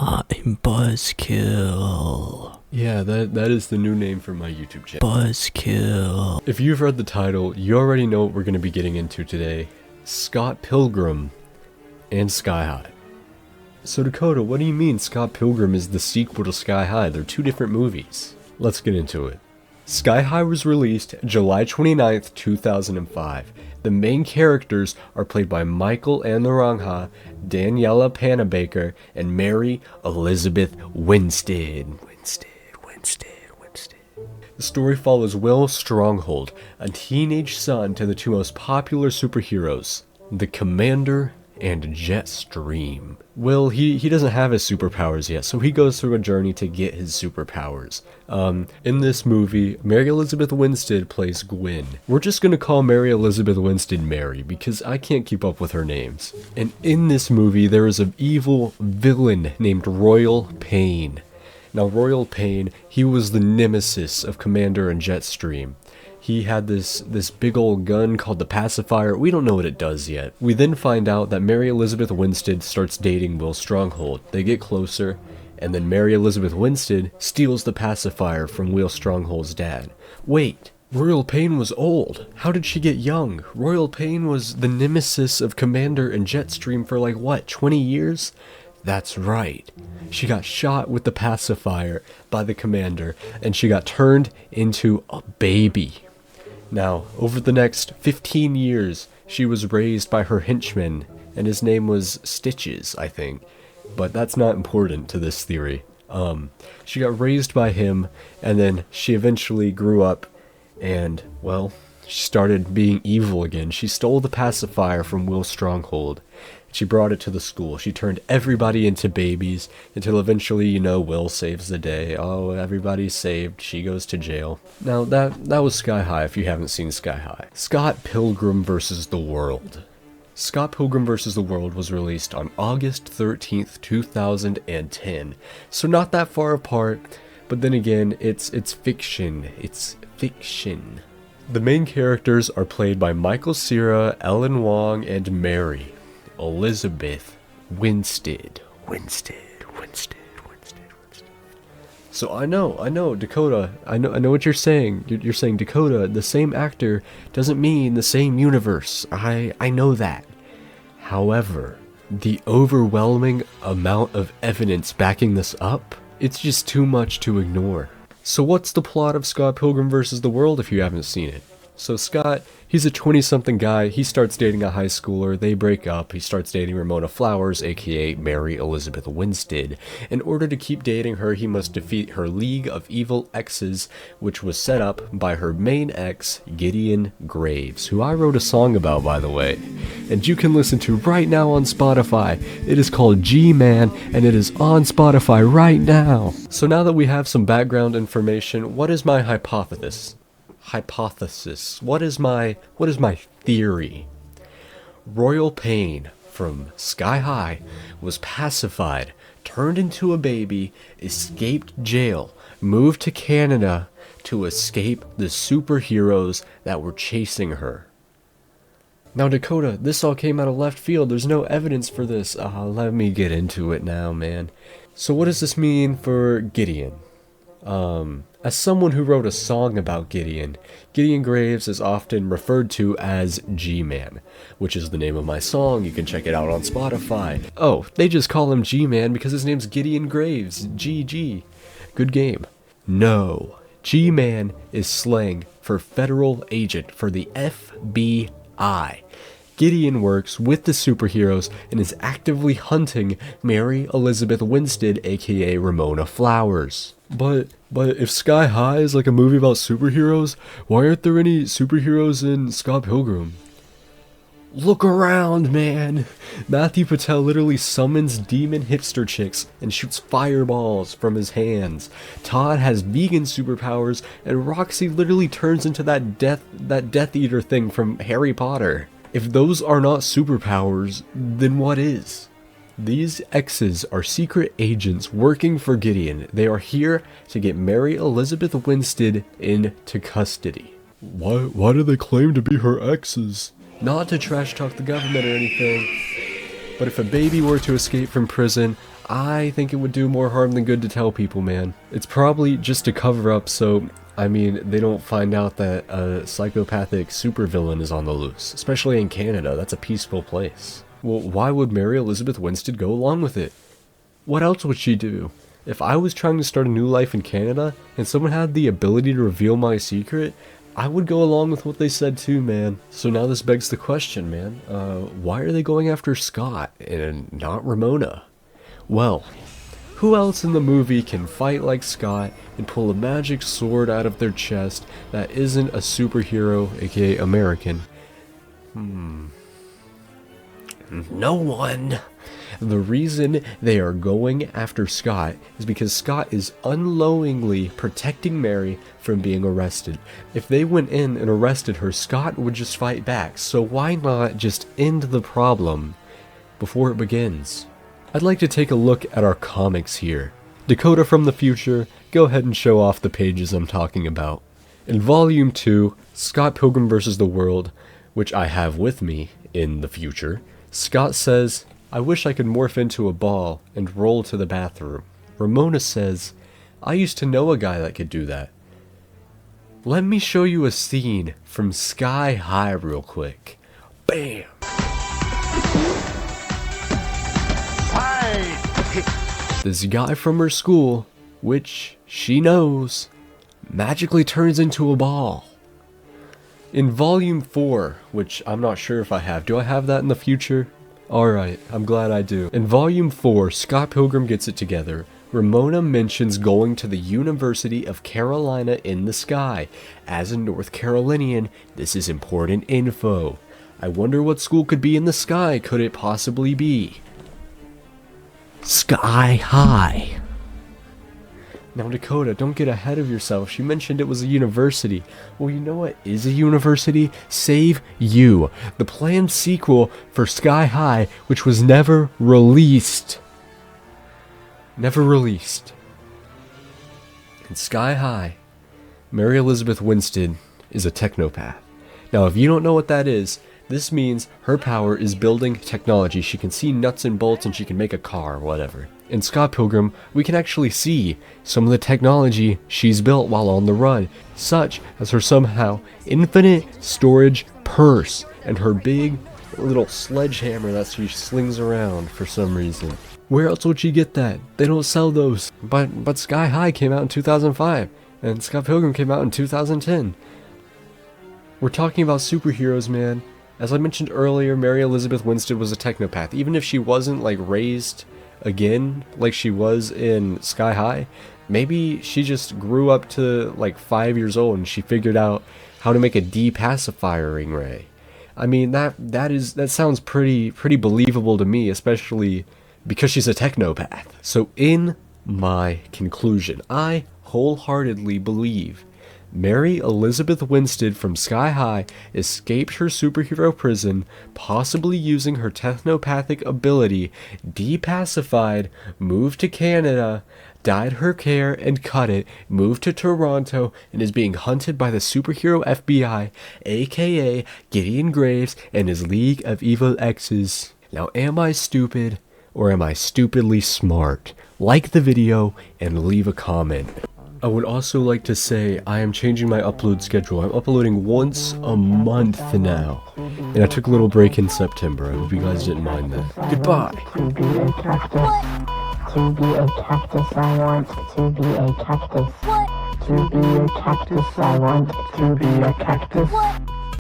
I'm Buzzkill. Yeah, that is the new name for my YouTube channel. Buzzkill. If you've read the title, you already know what we're going to be getting into today. Scott Pilgrim and Sky High. So Dakota, what do you mean Scott Pilgrim is the sequel to Sky High? They're two different movies. Let's get into it. Sky High was released July 29th, 2005. The main characters are played by Michael Anarangha, Daniela Panabaker, and Mary Elizabeth Winstead. The story follows Will Stronghold, a teenage son to the two most popular superheroes, the Commander and Jetstream. Will, he doesn't have his superpowers yet, so he goes through a journey to get his superpowers. In this movie, Mary Elizabeth Winstead plays Gwen. We're just gonna call Mary Elizabeth Winstead Mary, because I can't keep up with her names. And in this movie, there is an evil villain named Royal Pain. Now, Royal Pain, he was the nemesis of Commander and Jetstream. He had this big old gun called the pacifier. We don't know what it does yet. We then find out that Mary Elizabeth Winstead starts dating Will Stronghold. They get closer, and then Mary Elizabeth Winstead steals the pacifier from Will Stronghold's dad. Wait, Royal Pain was old. How did she get young? Royal Pain was the nemesis of Commander and Jetstream for like, what, 20 years? That's right. She got shot with the pacifier by the Commander, and she got turned into a baby. Now, over the next 15 years, she was raised by her henchman, and his name was Stitches, I think. But that's not important to this theory. She got raised by him, and then she eventually grew up, and, well, she started being evil again. She stole the pacifier from Will Stronghold. She brought it to the school. She turned everybody into babies until eventually, Will saves the day. Oh, everybody's saved. She goes to jail. Now, that was Sky High if you haven't seen Sky High. Scott Pilgrim vs. the World. Scott Pilgrim vs. the World was released on August 13th, 2010. So not that far apart, but then again, it's fiction. It's fiction. The main characters are played by Michael Cera, Ellen Wong, and Mary Elizabeth Winstead. So I know, Dakota, I know what you're saying. You're saying, Dakota, the same actor doesn't mean the same universe. I know that. However, the overwhelming amount of evidence backing this up, it's just too much to ignore. So what's the plot of Scott Pilgrim vs. the World if you haven't seen it? So Scott, he's a 20-something guy. He starts dating a high schooler. They break up. He starts dating Ramona Flowers, aka Mary Elizabeth Winstead. In order to keep dating her, he must defeat her League of Evil Exes, which was set up by her main ex, Gideon Graves, who I wrote a song about, by the way. And you can listen to right now on Spotify. It is called G-Man, and it is on Spotify right now. So now that we have some background information, what is my hypothesis? What is my theory? Royal Pain from Sky High was pacified, turned into a baby, escaped jail, moved to Canada to escape the superheroes that were chasing her. Now, Dakota, this all came out of left field. There's no evidence for this. Let me get into it now, man. So what does this mean for Gideon? As someone who wrote a song about Gideon Graves is often referred to as G-Man, which is the name of my song. You can check it out on Spotify. Oh, they just call him G-Man because his name's Gideon Graves. GG. Good game. No. G-Man is slang for federal agent for the FBI. Gideon works with the superheroes and is actively hunting Mary Elizabeth Winstead, aka Ramona Flowers. But if Sky High is like a movie about superheroes, why aren't there any superheroes in Scott Pilgrim? Look around, man! Matthew Patel literally summons demon hipster chicks and shoots fireballs from his hands. Todd has vegan superpowers, and Roxy literally turns into that Death Eater thing from Harry Potter. If those are not superpowers, then what is? These exes are secret agents working for Gideon. They are here to get Mary Elizabeth Winstead into custody. Why do they claim to be her exes? Not to trash talk the government or anything, but if a baby were to escape from prison, I think it would do more harm than good to tell people, man. It's probably just a cover up so, I mean, they don't find out that a psychopathic supervillain is on the loose. Especially in Canada, that's a peaceful place. Well, why would Mary Elizabeth Winstead go along with it? What else would she do? If I was trying to start a new life in Canada, and someone had the ability to reveal my secret, I would go along with what they said too, man. So now this begs the question, man. Why are they going after Scott and not Ramona? Well, who else in the movie can fight like Scott and pull a magic sword out of their chest that isn't a superhero, aka American? No one. The reason they are going after Scott is because Scott is unknowingly protecting Mary from being arrested. If they went in and arrested her, Scott would just fight back, so why not just end the problem before it begins? I'd like to take a look at our comics here. Dakota from the future, go ahead and show off the pages I'm talking about. In Volume 2, Scott Pilgrim vs. the World, which I have with me in the future, Scott says, "I wish I could morph into a ball and roll to the bathroom." Ramona says, "I used to know a guy that could do that." Let me show you a scene from Sky High real quick. Bam! This guy from her school, which she knows, magically turns into a ball. In Volume 4, which I'm not sure if I have. Do I have that in the future? Alright, I'm glad I do. In Volume 4, Scott Pilgrim gets it together. Ramona mentions going to the University of Carolina in the sky. As a North Carolinian, this is important info. I wonder what school could be in the sky. Could it possibly be Sky High? Now Dakota, don't get ahead of yourself. She mentioned it was a university. Well, you know what is a university? Save You, the planned sequel for Sky High, which was never released. Never released. In Sky High, Mary Elizabeth Winstead is a technopath. Now, if you don't know what that is, this means her power is building technology. She can see nuts and bolts and she can make a car, whatever. In Scott Pilgrim, we can actually see some of the technology she's built while on the run, such as her somehow infinite storage purse and her big little sledgehammer that she slings around for some reason. Where else would she get that? They don't sell those. But Sky High came out in 2005, and Scott Pilgrim came out in 2010. We're talking about superheroes, man. As I mentioned earlier, Mary Elizabeth Winstead was a technopath. Even if she wasn't, like, raised again like she was in Sky High, maybe she just grew up to, like, 5 years old and she figured out how to make a depacifiering ray. I mean, that sounds pretty believable to me, especially because she's a technopath. So in my conclusion, I wholeheartedly believe Mary Elizabeth Winstead from Sky High escaped her superhero prison, possibly using her technopathic ability, depacified, moved to Canada, dyed her hair and cut it, moved to Toronto, and is being hunted by the superhero FBI, aka Gideon Graves and his League of Evil Exes. Now, am I stupid, or am I stupidly smart? Like the video and leave a comment. I would also like to say I am changing my upload schedule. I'm uploading once a month now. And I took a little break in September. I hope you guys didn't mind that. Goodbye. To be a cactus. To be a cactus, I want to be a cactus. To be a cactus, I want to be a cactus.